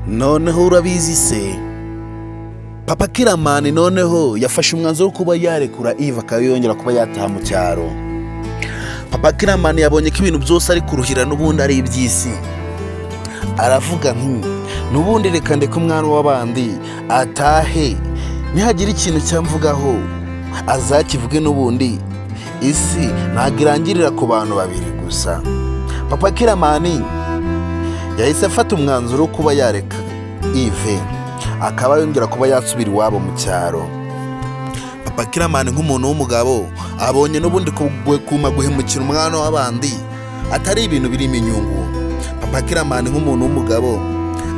noneho urabizi se papa Killaman noneho yafashe umwanzuro wo kuba yarekura Yves akayongera kuba yataha mu cyaro. Papa Killaman yabonye ko ibintu byose ari kuruhira n'ubundi ari iby'isi, aravuga n'ubundi reka ndeke umwana w'abandi atahe, nihagira ikintu cyamvugaho azakivuge, n'ubundi isi ntabwo irangirira ku bantu babiri gusa. Papa Killaman yahise afata umwanzuro wo kuba yareka Yves akaba yongera kuba yasubira iwabo mu cyaro. Papa Killaman nk'umuntu w'umugabo abonye n'ubundi kuma guhemukira umwana w'abandi atari ibintu birimo inyungu. Papa Killaman nk'umuntu w'umugabo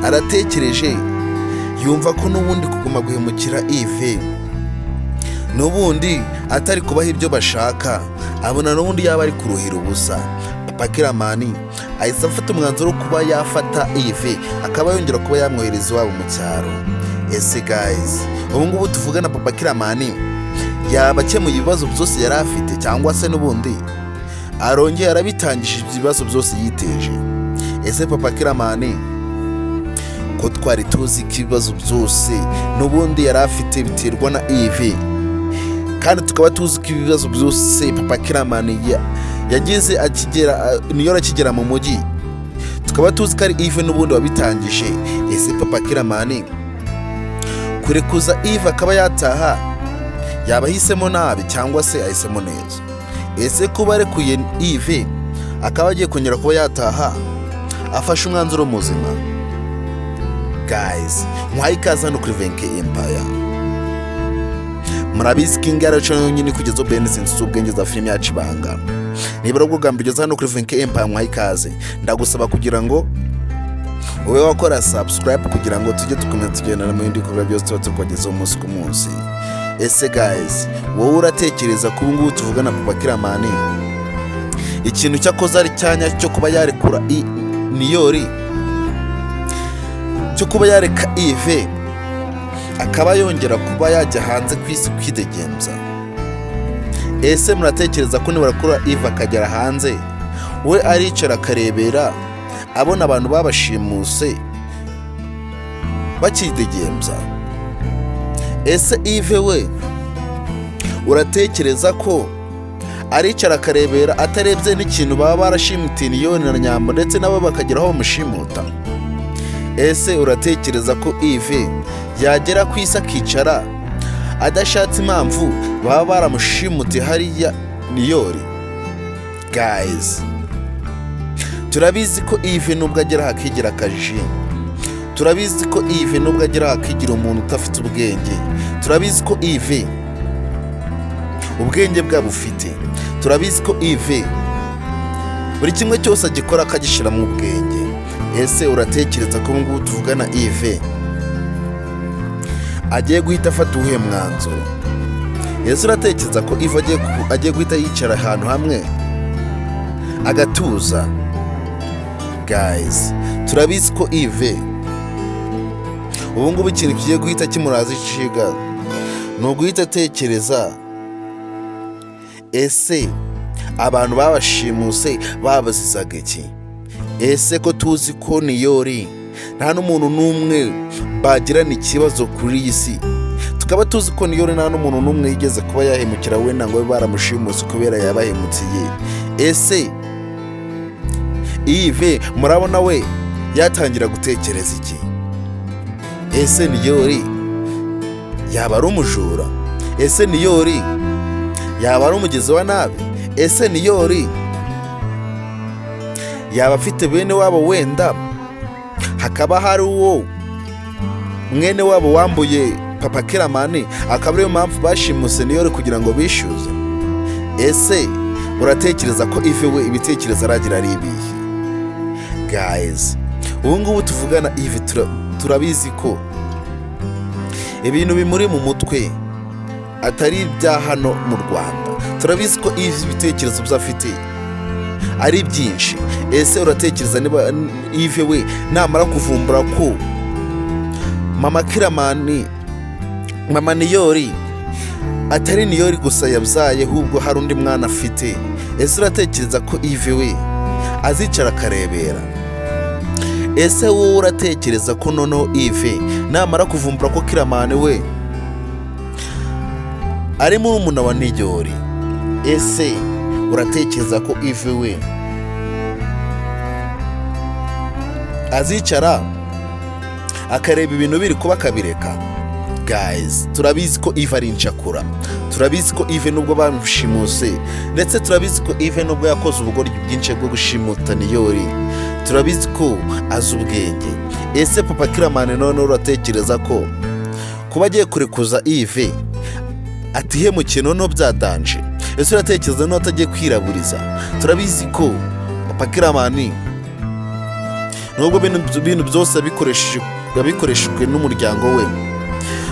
aratekereje, yumva ko n'ubundi kuguma guhemukira Yves n'ubundi atari kubaha ibyo bashaka, abona n'ubundi yaba ari kuruhira ubusa. Papa Killaman ahise afata umwanzuro wo kuba yafata Yves akaba yongera kuba yamwohereza iwabo mu cyaro. Ese guys, ubu ngubu tuvugana Papa Killaman yaba akemuye ibibazo byose yari afite, cyangwa se n'ubundi arongeye arabitangishije ibibazo byose yiteje? Ese Papa Killaman ko twari tuzi ko ibibazo byose n'ubundi yari afite biterwa na Yves, kandi tukaba tuzi ko ibibazo byose Papa Killaman yagize Niyori akigera mu mujyi, tukaba tuzi ko ari Yves n'ubundi wabitangije. Ese Papa Killaman kurekuza Yves akaba yataha yaba ahisemo nabi cyangwa se ahisemo neza? Ese kuba arekuye Yves akaba agiye kongera kuba yataha afashe umwanzuro muzima? Guys, mwayi ikaze hano kuri Venke Empire. Murabizi ko ingara nyine kugeza ubenzinze ubwenge za filime yacu Ibanga. Niba rugambiriza hano kuri Venke Empire, mwayi ikaze. Ndagusaba kugira ngo ube wakora subscribe kugira ngo tujye dukomeza tugendana mu bindi bikorwa byose tuba tukageza umunsi ku munsi. Ese guys, wowe uratekereza ko ubu ngubu tuvugana Papa Killaman ikintu cyakoze ari cyanya cyo kuba yarekura Niyori, cyo kuba yareka Yves akaba yongera kuba yajya hanze ku isi kwidegemza? Ese muratekereza ko nibarakura Yves akagera hanze we aricara akarebera abona abantu babashimuse bakidegemza? Ese Yves we uratekereza ko aricara akarebera atarebye n'ikintu baba barashimutiye Niyori na Nyambo ndetse nabo bakageraho bamushimuta? Ese uratekereza ko Yves yagera ku isi akicara adashatse impamvu baba baramushimutiye hariya Niyori? Guys, turabizi ko Yves nubwo agera hakigira akaji, turabizi ko Yves nubwo agera hakigira umuntu utafite ubwenge, turabizi ko Yves ubwenge bwa bufite, turabizi ko Yves buri kimwe cyose agikora akagishyira mu bwenge. Ese uratekereza ko ngubu tuvugana Yves agiye guhita afata uwuhe mwanzuro? Ese uratekereza ko Yves agiye guhita yicara ahantu hamwe agatuza? Guys, turabizi ko Yves ubu ngubu ikintu kigiye guhita kimuraza iciga ni uguhita atekereza, ese abantu babashimuse babazizaga iki? Ese ko tuzi ko Niyori nta n'umuntu n'umwe bagirana ikibazo kuri iyi si, tukaba tuzi ko Niyori nta n'umuntu n'umwe yigeze kuba yahemukira wenda ngo baramushimuse kubera yabahemutiye. Ese Yves murabona we yatangira gutekereza iki? Ese Niyori yaba ari umujura? Ese Niyori yaba ari umugizi wa nabi? Ese Niyori yaba afite bene wabo wenda hakaba hari uwo mwene wabo wambuye Papa Killaman akaba ariyo mpamvu bashimuse Niyori kugira ngo bishyuze? Ese uratekereza ko Yves we ibitekerezo aragira ari ibihe? Guys, ubu ngubu tuvugana Yves turabizi ko ibintu bimuri mu mutwe atari ibya hano mu Rwanda. Turabizi ko Yves ibitekerezo byafite ari byinshi. Ese uratekereza niba Yves we namara kuvumbura ko mama Niyori atari Niyori gusa yabyaye ahubwo hari undi mwana afite? Ese uratekereza ko Yves we azicara akarebera? ese wowe uratekereza ko noneho Yves namara kuvumbura ko Killaman we ari murumuna wa Niyori, ese uratekereza ko Yves we azicara akareba ibintu biri kuba akabireka? Guys, turabizi ko Yves ari incakura, turabizi ko Yves nubwo bamushimuse, ndetse turabizi ko Yves nubwo yakoze ubugoryi bwinshi bwo gushimuta Niyori, turabizi ko azi ubwenge. Ese papa Killaman none uratekereza ko kuba agiye kurekuza Yves atihemukiye noneho byadanje? Ese uratekereza no atagiye kwiraburiza? Turabizi ko papa Killaman nubwo bintu byose abikoreshejwe n'umuryango we,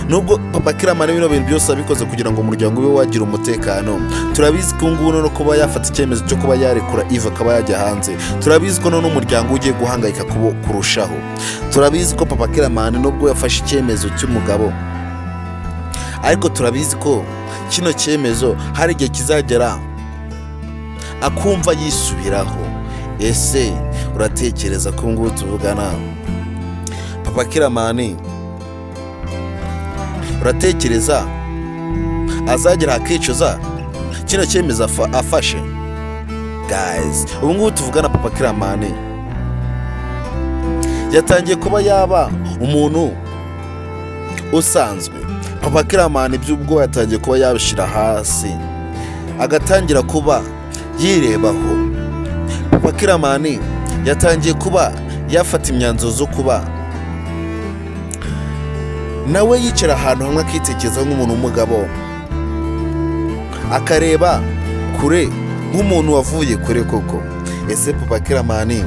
nubwo papa Killaman bino bintu byose abikoze kugira ngo umuryango we wagira umutekano, turabizi ko nguno no kuba yafata icyemezo cyo kuba yarekura Yves akaba yajya hanze, turabizi ko none umuryango ugiye guhangayika kurushaho. Turabizi ko papa Killaman nubwo yafashe icyemezo cy'umugabo, ariko turabizi ko kino cyemezo hari igihe kizagera akumva yisubiraho. Ese uratekereza ko ngubu tuvugana papa Killaman, uratekereza azagera akicuza kino cyemezo afashe? Guys, ubu ngubu tuvugana papa Killaman yatangiye kuba yaba umuntu usanzwe. Papa Killaman by'ubwo yatangiye kuba yabishira hasi agatangira kuba yirebaho. Papa Killaman yatangiye kuba yafata imyanzuro zo kuba nawe yicara ahantu hamwe akitekereza nk'umuntu w'umugabo, akareba kure nk'umuntu wavuye kure koko. Ese papa Killaman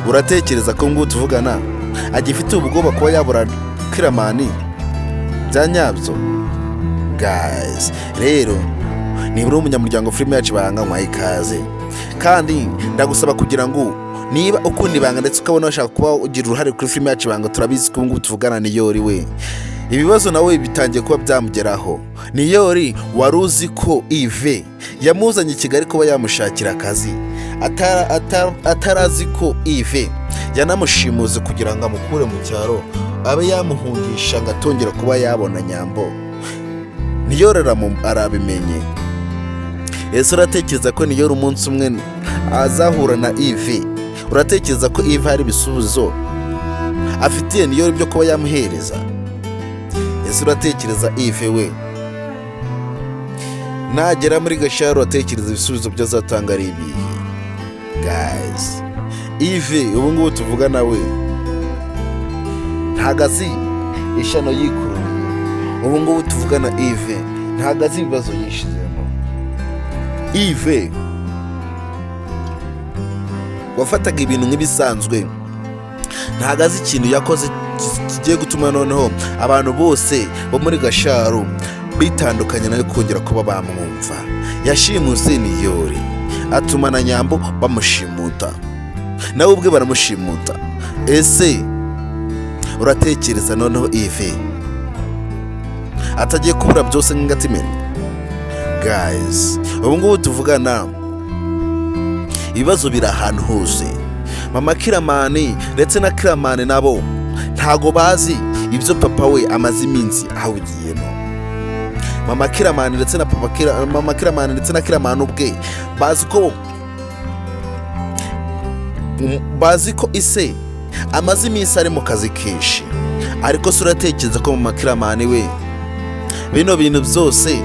uratekereza ko ngubu tuvugana agifite ubwoba kuba yabura Killaman bya nyabyo? Guys, rero niba uri umunyamuryango filime yacu Ibanga nkwaye ikaze, kandi ndagusaba kugira ngo niba ukunda Ibanga ndetse ukabona washaka kuba ugira uruhare kuri filime yacu Ibanga, turabizi ko ngubu tuvugana Niyori we ibibazo nawe bitangiye kuba byamugeraho. Niyori wari uzi ko Yves yamuzanye i Kigali kuba yamushakira akazi, atarazi ko Yves yanamushimuze kugira ngo amukure mu cyaro abe yamuhungisha ngo atongera kuba yabona Nyambo. Niyori arabimenye. Ese uratekereza ko Niyori umunsi umwe azahura na Yves? Uratekereza ko Yves hari ibisubizo afitiye Niyori byo kuba yamuhereza? Ese uratekereza Yves we nagera muri Gasharo uratekereza ibisubizo byo azatanga ari ibihe? Guys, Yves ubu ngubu tuvugana we ntagazi ishano yikururiye. Ubu ngubu tuvugana Yves ntagazi ibibazo yishizemo. Yves wafataga ibintu nk'ibisanzwe, ntagazi ikintu yakoze kigiye gutuma noneho abantu bose bo muri Gasharo bitandukanye nawe kongera kuba bamwumva. Yashimuse Niyori, atuma na Nyambo bamushimuta, nawe ubwe baramushimuta. Ese uratekereza noneho Yves atagiye kubura byose nk'ingatimene? Guys, ubu ngubu tuvugana ibibazo biri ahantu hose. Mama Killaman ndetse na Killaman nabo ntago bazi ibyo papa we amaze iminsi ahugiyemo. Mama Killaman ndetse na Mama Killaman ndetse na Killaman ubwe bazi ko ise amaze iminsi ari mu kazi kenshi. Ariko se uratekereza ko Mama Killaman we bino bintu byose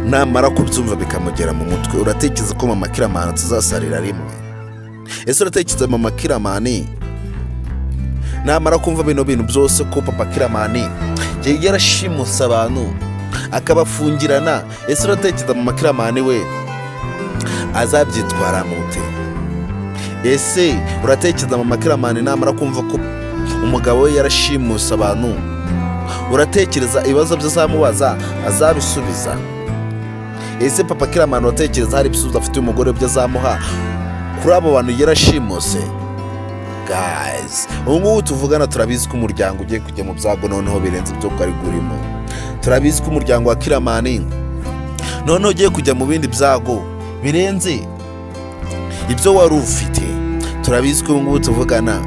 namara kubyumva bikamugera mu mutwe? Uratekereza ko Mama Killaman tuzasarira rimwe? Ese uratekereza Mama Killaman namara kumva bino bintu byose ko papa Killaman yarashimuse abantu akabafungirana? Ese uratekereza Mama Killaman we azabyitwara mute? Ese uratekereza Mama Killaman namara kumva ko umugabo we yarashimuse abantu, uratekereza ibibazo byazamubaza azabisubiza? Ese papa Killaman uratekereza hari ibisubizo afite umugore byo azamuha kuri abo bantu yarashimuse? Guys, ubu ngubu tuvugana turabizi ko umuryango ugiye kujya mu byago noneho birenze ibyo bwari gurimo. Turabizi ko umuryango wa Killaman noneho ugiye kujya mu bindi byago birenze ibyo wari ufite. turabizi ko ngubu tuvugana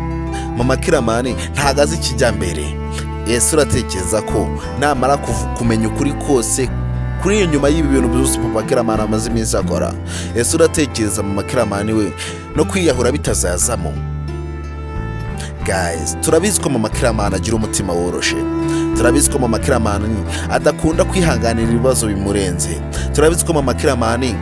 mama Killaman ntago azi ikijyambere. Ese uratekereza ko namara kumenya ukuri kose kuri iyo nyuma y'ibi bintu byose papa Killaman amaze iminsi akora, ese uratekereza mama Killaman we no kwiyahura bitazazamo? Guys, turabizi ko mama Killaman agira umutima woroshe. Turabizi ko mama Killaman adakunda kwihanganira ibibazo bimurenze. Turabizi ko mama Killaman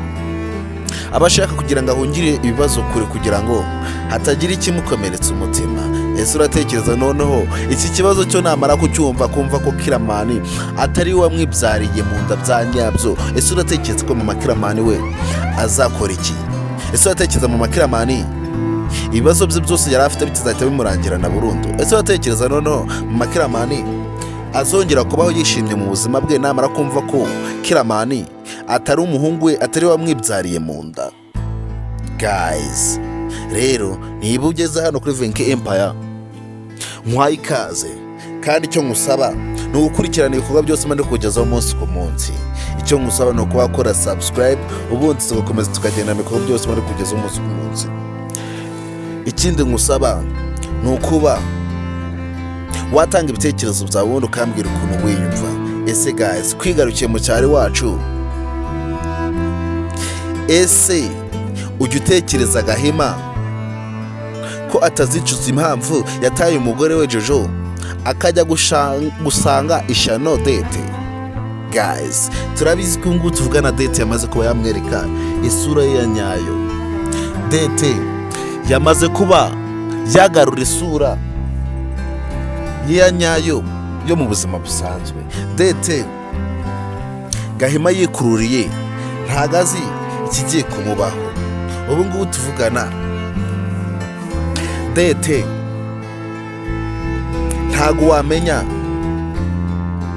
abashaka kugira ngo ahungire ibibazo kure kugira ngo hatagira ikimukomeretsa umutima. Ese uratekereza noneho iki kibazo cyo namara kucyumva kumva ko Killaman atari we wamwibyariye mu nda bya nyabyo, ese uratekereza ko mama Killaman we azakora iki? Ese uratekereza mama Killaman ibibazo bye byose yari afite bitazahita bimurangira na burundu? Ese uratekereza noneho mama Killaman azongera kubaho yishimye mu buzima bwe namara kumva ko Killaman atari umuhungu we, atari we wamwibyariye mu nda? Guys, rero niba ugeze hano kuri Venke Empire nkwaye ikaze, kandi icyo ngusaba ni ugukurikirana ibikorwa byose mande kugezaho umunsi ku munsi. Icyo ngusaba ni ukuba wakora subscribe, ubundi tugakomeza tukagenda mu bikorwa byose mande kugezaho umunsi ku munsi. Ikindi ngusaba ni ukuba watanga ibitekerezo byawe ubundi ukambwira ukuntu wiyumva. Ese guys, kwigarukiye mu cyari wacu, ese ujya utekereza Gahima ko atazicuza impamvu yataye umugore we Jojo akajya gusanga ishano Dete? Guys, turabizi ko ngubu tuvugana Dete yamaze kuba yamwereka isura ye ya nyayo. Dete yamaze kuba yagarura isura ya nyayo yo mu buzima busanzwe. Dete Gahima yikururiye ntago azi ikigiye kumubaho. Ubu ngubu tuvugana Dete ntago wamenya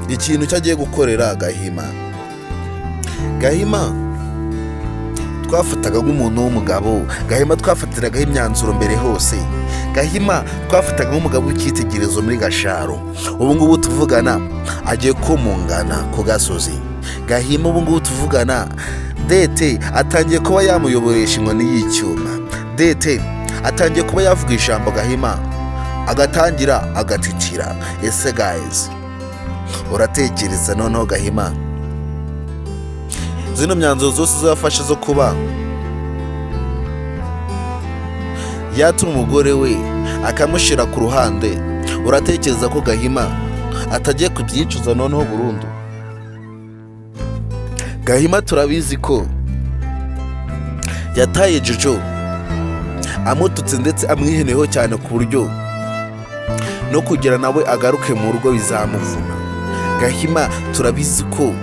ikintu cyagiye gukorera Gahima. Gahima twafataga nk'umuntu w'umugabo. Gahima twafatiragaho imyanzuro mbere hose. Gahima twafataga nk'umugabo w'icyitegererezo muri Gasharo. Ubu ngubu tuvugana agiye kumungana ku gasozi. Gahima ubu ngubu tuvugana Dete atangiye kuba yamuyoboresha inkoni y'icyuma. Dete atangiye kuba yavuga ijambo Gahima agatangira agatitira. Ese guys, uratekereza noneho Gahima zino myanzuro zose zafashe zo kuba yatuma umugore we akamushyira ku ruhande, uratekereza ko Gahima atagiye kubyicuza noneho burundu? Gahima turabizi ko yataye Jojo amututse ndetse amwiheneyeho cyane ku buryo no kugira nawe agaruke mu rugo bizamuvuna. Gahima turabizi ko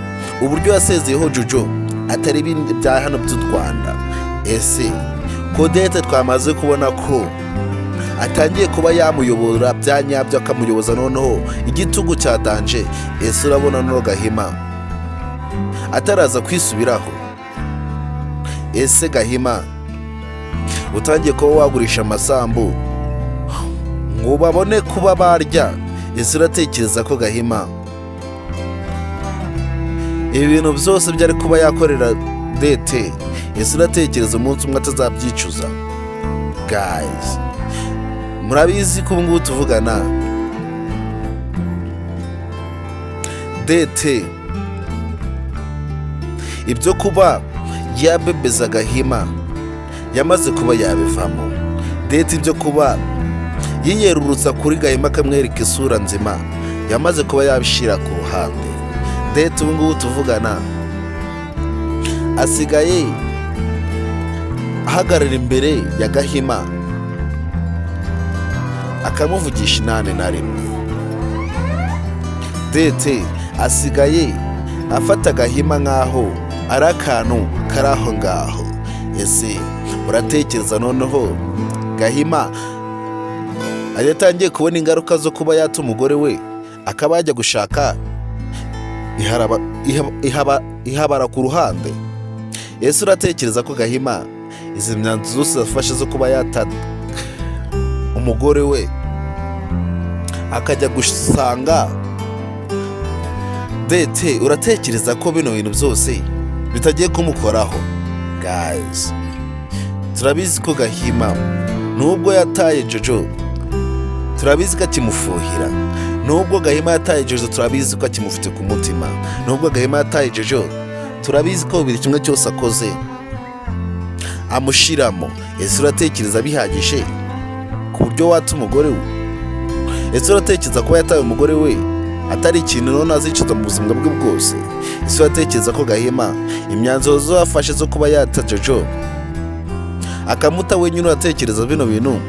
uburyo yasezeyeho Jojo atari ibindi bya hano by'u Rwanda. Ese ko Dete twamaze kubona ko atangiye kuba yamuyobora bya nyabyo, akamuyoboza noneho igitugu cya danje. Ese urabona noneho Gahima ataraza kwisubiraho? Ese Gahima utangiye kuba wagurisha amasambu ngo babone kuba barya? Ese uratekereza ko Gahima ibintu byose byari kuba yakorera Dete, ese uratekereza umunsi umwe atazabyicuza? Guys, murabizi ko ubu ngubu tuvugana Dete ibyo kuba yabebeza Gahima yamaze kuba yabivamo. Dete ibyo kuba yiyerurutsa kuri Gahima akamwereka isura nzima yamaze kuba yabishyira ku ruhande. Dete ubu ngubu tuvugana asigaye ahagarara imbere ya Gahima akamuvugisha inane na rimwe. Dete asigaye afata Gahima nk'aho ari akantu kari aho ngaho. Ese uratekereza noneho Gahima yatangiye kubona ingaruka zo kuba yata umugore we akaba yajya gushaka ihabara ku ruhande? Ese uratekereza ko Gahima izi myanzuro zose zafashe zo kuba yata umugore we akajya gusanga Dete, uratekereza ko bino bintu byose bitagiye kumukoraho? Guys, turabizi ko Gahima nubwo yataye Jojo turabizi ko akimufuhira, nubwo Gahima yataye Jojo turabizi ko akimufite ku mutima, nubwo Gahima yataye Jojo turabizi ko buri kimwe cyose akoze amushiramo. Ese uratekereza bihagije ku buryo wata umugore we? Ese uratekereza ko yataye umugore we atari ikintu none azicuza mu buzima bwe bwose? Ese uratekereza ko Gahima imyanzuro zo afashe zo kuba yata Jojo akamuta wenyine, uratekereza bino bintu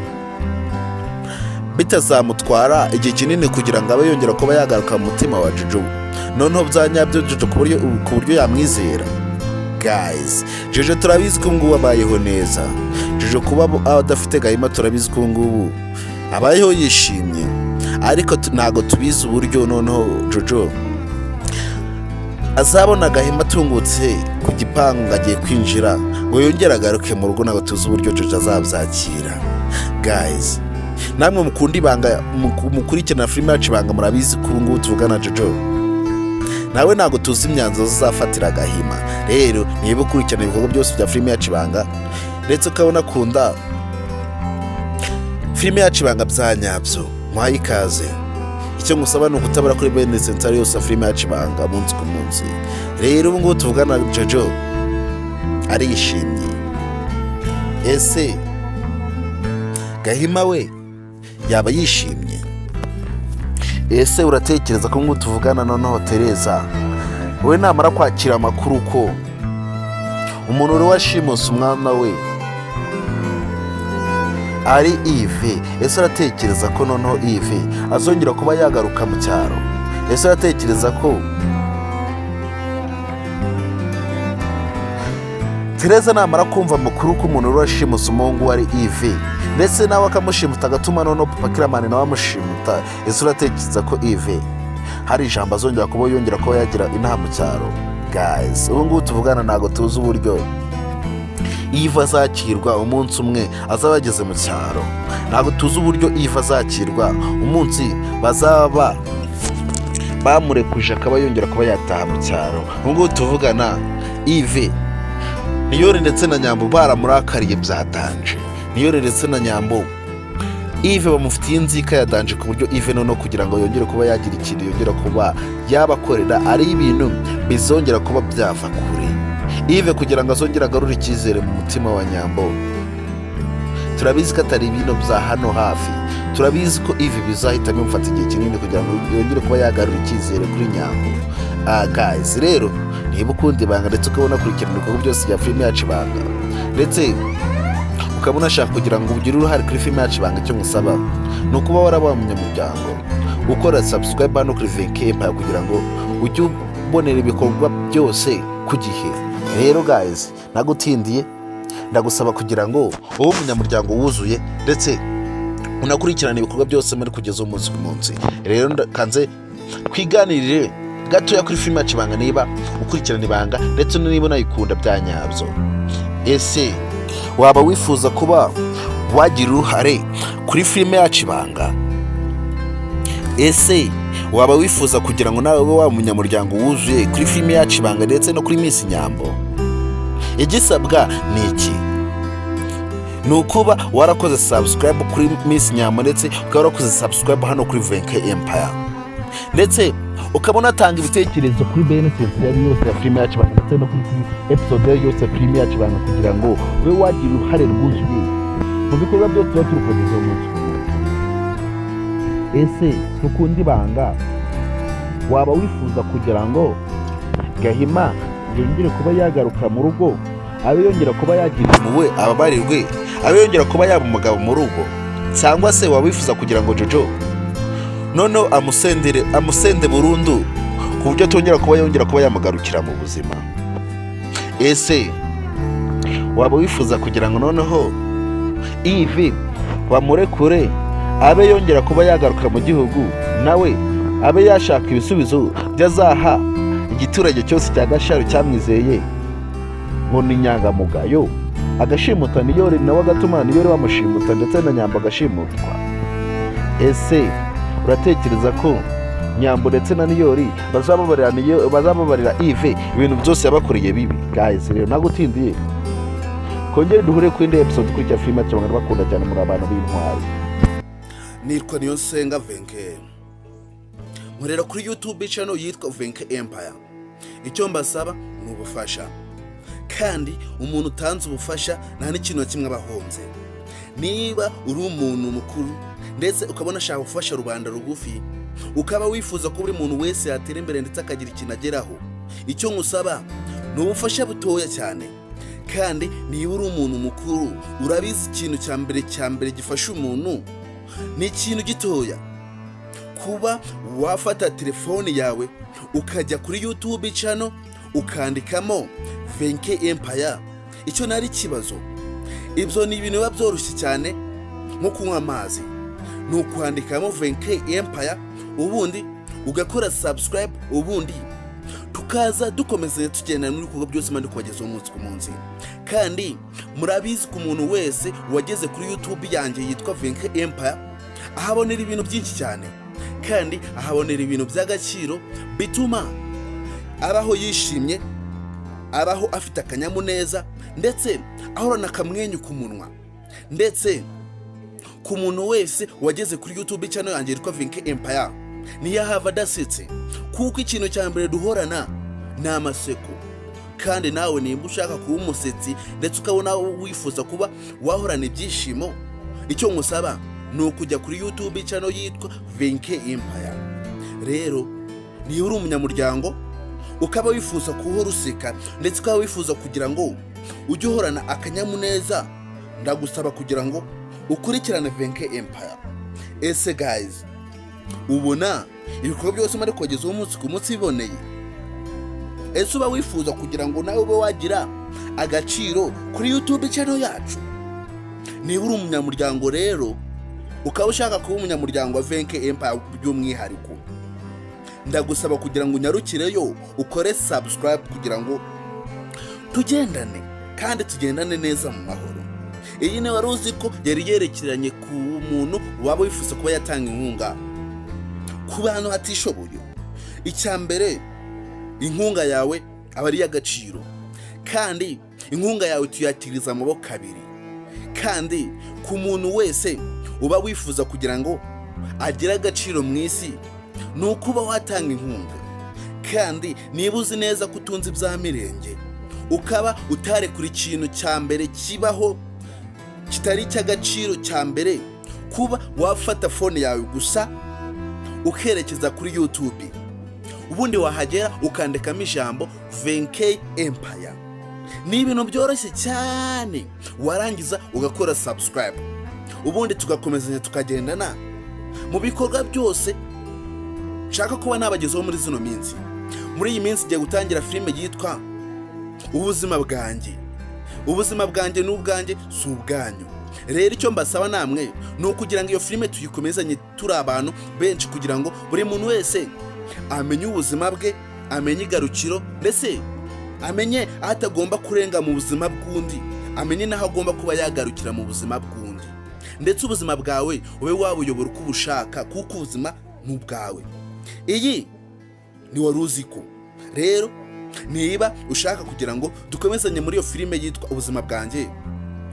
bitazamutwara igihe kinini kugira ngo abe yongera kuba yagaruka mu mutima wa Jojo, noneho byanyabyo Jojo ku buryo yamwizera? Guys, Jojo turabizi ko ngubu abayeho neza. Jojo kuba adafite Gahima turabizi ko ngubu abayeho yishimye, ariko ntago tubizi uburyo noneho Jojo azabona Gahima atungutse ku gipangu ngo agiye kwinjira ngo yongere agaruke mu rugo. Ntago tuzi uburyo Jojo azabyakira. Guys, namwe mukunda Ibanga, mukurikirana filime yacu Ibanga, murabizi ko ubu ngubu tuvugana Jojo nawe ntago tuzi imyanzuro zafatira Gahima. Rero niba ukurikirana ibikorwa byose bya filime yacu Ibanga ndetse ukabona akunda filime yacu Ibanga bya nyabyo, muhaye ikaze. Icyo ngusaba ni ukutabara kuri bene sentari yose filime yacu Ibanga umunsi ku munsi. Rero ubu ngubu tuvugana Jojo arishimye. Ese Gahima we yaba yishimye? Ese uratekereza ko ngubu tuvugana noneho Tereza we namara kwakira amakuru ko umuntu uri washimuse umwana we ari Yves, ese uratekereza ko noneho Yves azongera kuba yagaruka mu cyaro? Ese uratekereza ko Tereza namara kumva amakuru ko umuntu uri washimuse umuhungu we ari Yves ndetse nawe akamushimuta agatuma noneho Papa Killaman nawe amushimuta, ese uratekereza ko Yves hari ijambo azongera kuba yongera kuba yagira inaha mu cyaro? Guys, ubu ngubu tuvugana ntago tuzi uburyo Yves azakirwa umunsi umwe azaba ageze mu cyaro. Ntago tuzi uburyo Yves azakirwa umunsi bazaba bamurekuje akaba yongera kuba yataha mu cyaro. Ubu ngubu tuvugana Yves, Niyori ndetse na Nyambo baramurakariye byatanje. Niyori ndetse na Nyambo Yves bamufitiye inzika yadanje ku buryo Yves noneho kugira ngo yongere kuba yagira ikintu yongera kuba yabakorera ari ibintu bizongera kuba byava kure. Yves kugira ngo azongere agarure icyizere mu mutima wa Nyambo, turabizi ko atari ibintu bya hano hafi. Turabizi ko Yves bizahita bimufata igihe kinini kugira ngo yongere kuba yagarura icyizere kuri Nyambo. Guys, rero niba ukunda Ibanga ndetse ukabona kurikirana ibikorwa byose bya filime yacu Ibanga ndetse ukabona ashaka kugira ngo ugire uruhare kuri filime yacu Ibanga, icyo ngusaba ni ukuba warabaye umunyamuryango, ukora subscribe hano kuri Empire kugira ngo ujye ubonera ibikorwa byose ku gihe. Rero guys, nagutindiye ndagusaba kugira ngo ube umunyamuryango wuzuye ndetse unakurikirana ibikorwa byose muri kugeza umunsi ku munsi. Rero kanze kwiganirire gatoya kuri filime yacu Ibanga niba ukurikirana Ibanga ndetse niba unayikunda bya nyabyo. Ese waba wifuza kuba wagira uruhare kuri filime yacu Ibanga? Ese waba wifuza kugira ngo nawe ube wa munyamuryango wuzuye kuri filime yacu Ibanga ndetse no kuri Miss Nyambo? Igisabwa ni iki? Ni ukuba warakoze subscribe kuri Miss Nyambo ndetse ukaba warakoze subscribe hano kuri Empire ndetse ukabona atanga ibitekerezo kuri benefits yose ya filime yacu Ibanga ndetse no kuri episode yose ya filime yacu Ibanga kugira ngo ube wagira uruhare rwuzuye mu bikorwa byose tuba turi kugeza umunsi ku munsi. Ese ntukunda Ibanga? Waba wifuza kugira ngo Gahima yongere kuba yagaruka mu rugo, abe yongera kuba yagira impuhwe, ababarirwe, abe yongera kuba yaba umugabo mu rugo? Cyangwa se waba wifuza kugira ngo Jojo noneho amusende burundu ku buryo atongera kuba yongera kuba yamugarukira mu buzima? Ese waba wifuza kugira ngo noneho Yves bamurekure abe yongera kuba yagaruka mu gihugu, nawe abe yashaka ibisubizo byazaha igiturage cyose cya Gasharu cyamwizeye ngo ni inyangamugayo, agashimuta Niyori nawe agatuma Niyori bamushimuta ndetse na Nyambo agashimutwa? Ese uratekereza ko Nyambo ndetse na Niyori bazababarira Yves ibintu byose yabakoreye bibi? Guys, rero nagutindiye kongere duhure ku indi episode kuri cya filime cyangwa bakunda cyane muri abantu b'intwari. Nitwa Niyonsenga Venke, nkorera kuri YouTube channel yitwa Venke Empire. Icyo mbasaba ni ubufasha, kandi umuntu utanze ubufasha nta n'ikintu kimwe abahonze. Niba uri umuntu mukuru ndetse ukabona ashaka gufasha rubanda rugufi, ukaba wifuza ko buri muntu wese yatera imbere ndetse akagira ikintu ageraho, icyo ngusaba ni ubufasha butoya cyane. Kandi niba uri umuntu mukuru urabizi ikintu cya mbere gifasha umuntu ni ikintu gitoya, kuba wafata telefone yawe ukajya kuri YouTube channel ukandikamo Venke Empire. Icyo nari kibazo, ibyo ni ibintu biba byoroshye cyane nko kunywa amazi. Ni ukwandikamo Venke Empire, ubundi ugakora subscribe, ubundi tukaza dukomeze tugenda muri kugo byose mandi kubagezaho umunsi ku munsi. Kandi murabizi ku muntu wese wageze kuri YouTube yanjye yitwa Venke Empire ahabonera ibintu byinshi cyane, kandi ahabonera ibintu by'agaciro bituma abaho yishimye, abaho afite akanyamuneza, ndetse ahorana akamwenyu ku munwa. Ndetse ku muntu wese wageze kuri YouTube channel yanjye yitwa Venke Empire niyo hava adasetse, kuko ikintu cya mbere duhorana ni amaseko. Kandi nawe nimba ushaka kuba umusetsi ndetse ukabona wifuza kuba wahorana ibyishimo, icyo ngusaba ni ukujya kuri YouTube channel yitwa Venke Empire. Rero niba uri umunyamuryango ukaba wifuza kuhora useka ndetse ukaba wifuza kugira ngo ujye uhorana akanyamuneza, ndagusaba kugira ngo ukurikirane Venke Empire. Ese guys, ubona ibikorwa byose mari kubagezaho umunsi ku munsi biboneye? Ese uba wifuza kugira ngo nawe ube wagira agaciro kuri YouTube channel yacu? Niba uri umunyamuryango rero ukaba ushaka kuba umunyamuryango wa Venke Empire by'umwihariko, ndagusaba kugira ngo unyarukireyo ukore subscribe kugira ngo tugendane kandi tugendane neza mu mahoro. Iyi ni wari uzi ko yari yerekeranye ku muntu waba wifuza kuba yatanga inkunga ku bantu hatishoboye. Icya mbere, inkunga yawe aba ari y'agaciro, kandi inkunga yawe tuyakiriza amaboko abiri. Kandi ku muntu wese uba wifuza kugira ngo agire agaciro mu isi ni ukuba watanga inkunga. Kandi niba uzi neza ko utunze ibya mirenge ukaba utarekura ikintu cya mbere kibaho kitari cy'agaciro cya mbere, kuba wafata phone yawe gusa ukerekeza kuri YouTube, ubundi wahagera ukandikamo ijambo Venke Empire. Ni ibintu byoroshye cyane, warangiza ugakora subscribe, ubundi tugakomezanya tukagendana mu bikorwa byose nshaka kuba nabagezaho muri zino minsi. Muri iyi minsi ngiye gutangira filime yitwa Ubuzima bwanjye. Ubuzima bwanjye n'ubwanjye si ubwanyu. Rero icyo mbasaba namwe ni ukugira ngo iyo filime tuyikomezanye turi abantu benshi, kugira ngo buri muntu wese amenye ubuzima bwe, amenye igarukiro, ndetse amenye aho atagomba kurenga mu buzima bw'undi, amenye n'aho agomba kuba yagarukira mu buzima bw'undi. Ndetse ubuzima bwawe ube wabuyobora uko ubushaka, kuko ubuzima ni ubwawe. Iyi ni wari uzi ko. Rero niba ushaka kugira ngo dukomezanye muri iyo filime yitwa Ubuzima bwanjye,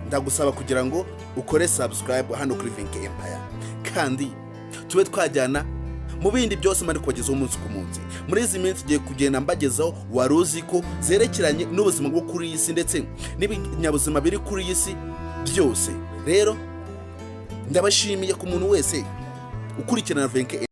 ndagusaba kugira ngo ukore subscribe hano kuri Venke Empire, kandi tube twajyana mu bindi byose mari kubagezaho umunsi ku munsi. Muri izi minsi ngiye kugenda mbagezaho wari uzi ko zerekeranye n'ubuzima bwo kuri iyi si ndetse n'ibinyabuzima biri kuri iyi si byose. Rero ndabashimiye ku muntu wese ukurikirana Venke